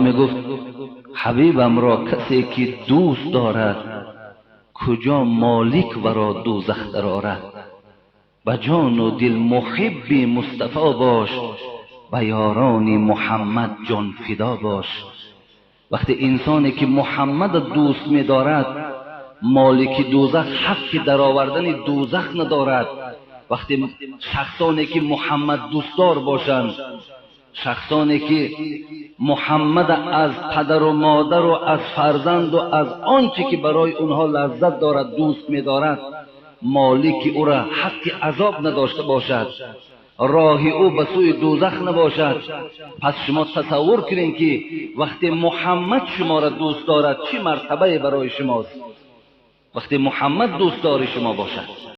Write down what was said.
میگفت حبیبم را کسی که دوست دارد کجا مالک ورا دوزخ درآرد. به جان و دل محب مصطفی باش، به یاران محمد جان فدا باش. وقتی انسانی که محمد دوست می‌دارد مالک دوزخ حق درآوردن دوزخ ندارد. وقتی شخصانی که محمد دوستدار باشند، شخصانی که محمد از پدر و مادر و از فرزند و از آنچه که برای اونها لذت دارد دوست می‌دارد، مالک او را حق عذاب نداشته باشد، راه او به سوی دوزخ نباشد، پس شما تصور کنید که وقتی محمد شما را دوست دارد چه مرتبه برای شماست. وقتی محمد دوستدار شما باشد